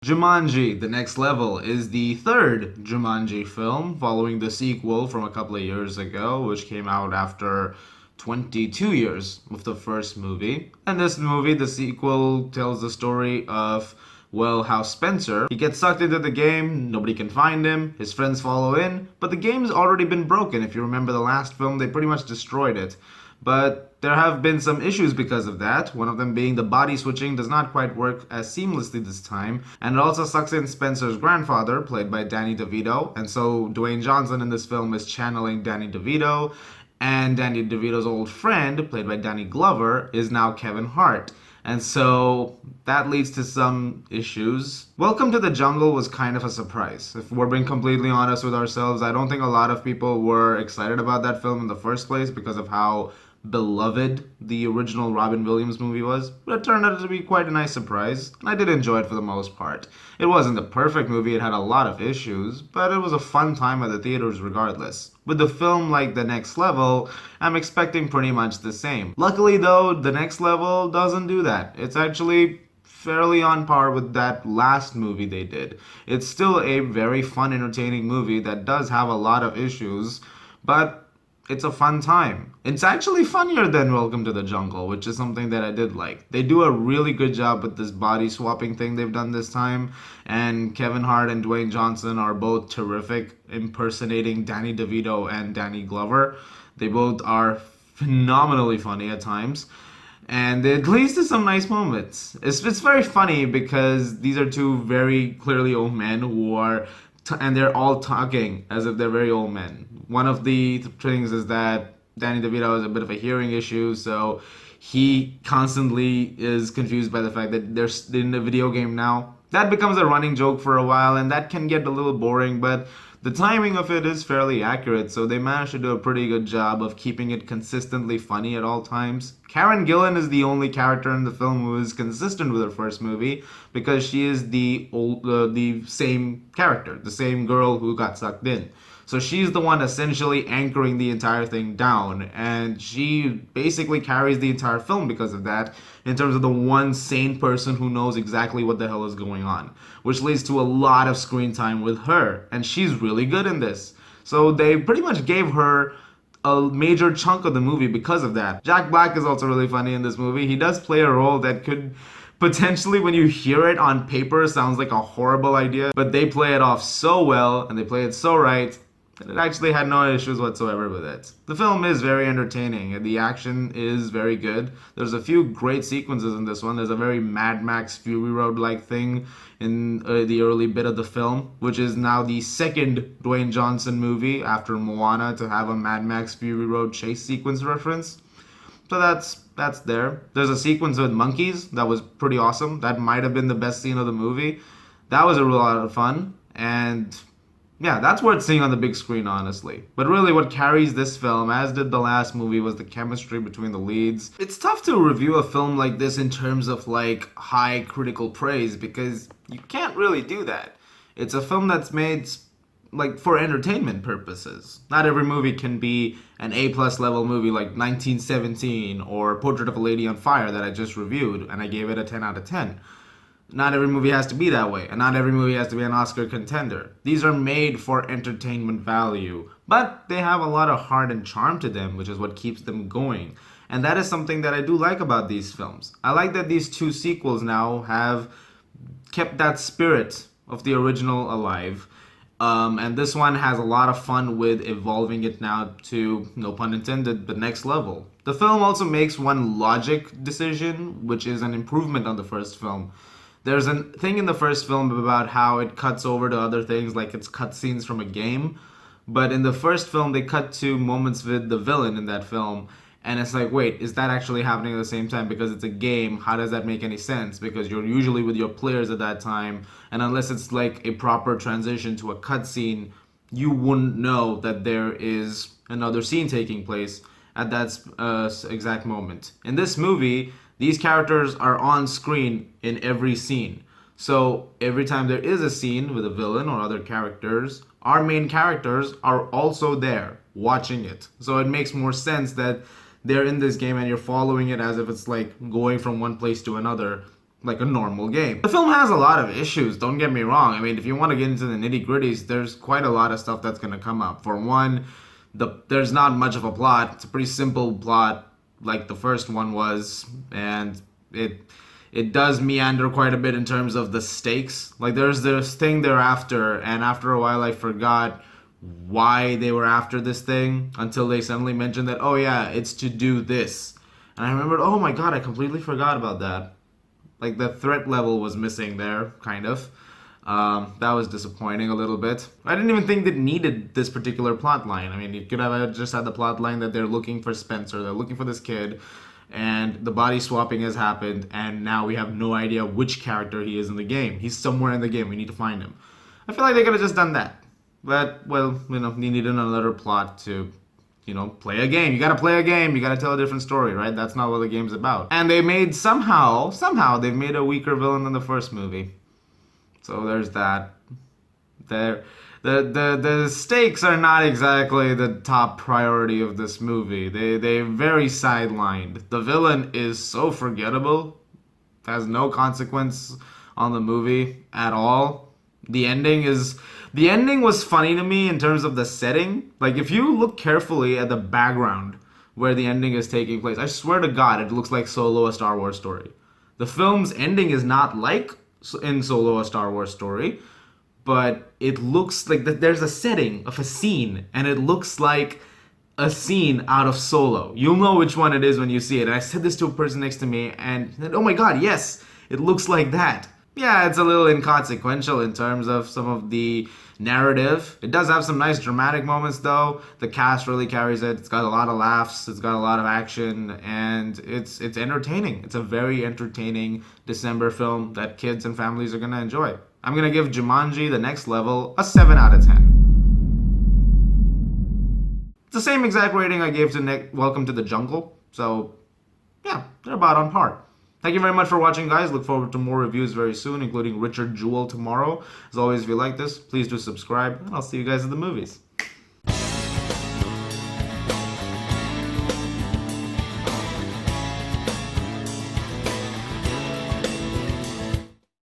Jumanji, The Next Level, is the third Jumanji film, following the sequel from a couple of years ago, which came out after 22 years of the first movie. And this movie, the sequel, tells the story of, well, how Spencer, he gets sucked into the game, nobody can find him, his friends follow in, but the game's already been broken. If you remember the last film, they pretty much destroyed it. But there have been some issues because of that, one of them being the body switching does not quite work as seamlessly this time, and it also sucks in Spencer's grandfather, played by Danny DeVito, and so Dwayne Johnson in this film is channeling Danny DeVito, and Danny DeVito's old friend, played by Danny Glover, is now Kevin Hart. And so that leads to some issues. Welcome to the Jungle was kind of a surprise. If we're being completely honest with ourselves, I don't think a lot of people were excited about that film in the first place because of how beloved the original Robin Williams movie was, but it turned out to be quite a nice surprise, and I did enjoy it for the most part. It wasn't the perfect movie, it had a lot of issues, but it was a fun time at the theaters regardless. With the film like The Next Level, I'm expecting pretty much the same. Luckily though, The Next Level doesn't do that. It's actually fairly on par with that last movie they did. It's still a very fun, entertaining movie that does have a lot of issues, but it's a fun time. It's actually funnier than Welcome to the Jungle, which is something that I did like. They do a really good job with this body swapping thing they've done this time, and Kevin Hart and Dwayne Johnson are both terrific impersonating Danny DeVito and Danny Glover. They both are phenomenally funny at times, and it leads to some nice moments. It's very funny because these are two very clearly old men who are and they're all talking as if they're very old men. One of the things is that Danny DeVito has a bit of a hearing issue, so he constantly is confused by the fact that they're in a video game now. That becomes a running joke for a while, and that can get a little boring, but the timing of it is fairly accurate, so they managed to do a pretty good job of keeping it consistently funny at all times. Karen Gillan is the only character in the film who is consistent with her first movie because she is the same character, the same girl who got sucked in. So she's the one essentially anchoring the entire thing down, and she basically carries the entire film because of that, in terms of the one sane person who knows exactly what the hell is going on, which leads to a lot of screen time with her, and she's really good in this. So they pretty much gave her a major chunk of the movie because of that. Jack Black is also really funny in this movie. He does play a role that could potentially, when you hear it on paper, sounds like a horrible idea, but they play it off so well, and they play it so right, and it actually had no issues whatsoever with it. The film is very entertaining, and the action is very good. There's a few great sequences in this one. There's a very Mad Max Fury Road-like thing in the early bit of the film, which is now the second Dwayne Johnson movie after Moana to have a Mad Max Fury Road chase sequence reference. So that's there. There's a sequence with monkeys that was pretty awesome. That might have been the best scene of the movie. That was a real lot of fun, and yeah, that's worth seeing on the big screen, honestly. But really what carries this film, as did the last movie, was the chemistry between the leads. It's tough to review a film like this in terms of like high critical praise because you can't really do that. It's a film that's made like for entertainment purposes. Not every movie can be an A-plus level movie like 1917 or Portrait of a Lady on Fire that I just reviewed and I gave it a 10 out of 10. Not every movie has to be that way, and not every movie has to be an Oscar contender. These are made for entertainment value, but they have a lot of heart and charm to them, which is what keeps them going. And that is something that I do like about these films. I like that these two sequels now have kept that spirit of the original alive. And this one has a lot of fun with evolving it now to, no pun intended, the next level. The film also makes one logic decision, which is an improvement on the first film. There's a thing in the first film about how it cuts over to other things, like it's cutscenes from a game. But in the first film, they cut to moments with the villain in that film. And it's like, wait, is that actually happening at the same time? Because it's a game, how does that make any sense? Because you're usually with your players at that time. And unless it's like a proper transition to a cutscene, you wouldn't know that there is another scene taking place at that exact moment. In this movie, these characters are on screen in every scene. So every time there is a scene with a villain or other characters, our main characters are also there watching it. So it makes more sense that they're in this game and you're following it as if it's like going from one place to another like a normal game. The film has a lot of issues, don't get me wrong. I mean, if you want to get into the nitty-gritties, there's quite a lot of stuff that's going to come up. For one, there's not much of a plot. It's a pretty simple plot, like the first one was, and it does meander quite a bit in terms of the stakes. Like, there's this thing they're after, and after a while I forgot why they were after this thing until they suddenly mentioned that, oh yeah, it's to do this. And I remembered, oh my god, I completely forgot about that. Like, the threat level was missing there, kind of. That was disappointing a little bit. I didn't even think that needed this particular plot line. I mean, you could have just had the plot line that they're looking for Spencer, they're looking for this kid, and the body swapping has happened, and now we have no idea which character he is in the game. He's somewhere in the game, we need to find him. I feel like they could have just done that. But, well, you needed another plot to play a game. You gotta play a game. You gotta tell a different story, right? That's not what the game's about. And they made somehow they've made a weaker villain than the first movie. So there's that. The stakes are not exactly the top priority of this movie. They're very sidelined. The villain is so forgettable. Has no consequence on the movie at all. The ending was funny to me in terms of the setting. Like, if you look carefully at the background where the ending is taking place, I swear to God, it looks like Solo, a Star Wars story. The film's ending is not like in Solo, a Star Wars story, but it looks like that there's a setting of a scene, and it looks like a scene out of Solo. You'll know which one it is when you see it. And I said this to a person next to me, and he said, oh my God, yes, it looks like that. Yeah, it's a little inconsequential in terms of some of the narrative. It does have some nice dramatic moments, though. The cast really carries it. It's got a lot of laughs. It's got a lot of action, and it's entertaining. It's a very entertaining December film that kids and families are gonna enjoy. I'm gonna give Jumanji: The Next Level a 7 out of 10. It's the same exact rating I gave to Welcome to the Jungle. So, yeah, they're about on par. Thank you very much for watching, guys. Look forward to more reviews very soon, including Richard Jewell tomorrow. As always, if you like this, please do subscribe, and I'll see you guys at the movies.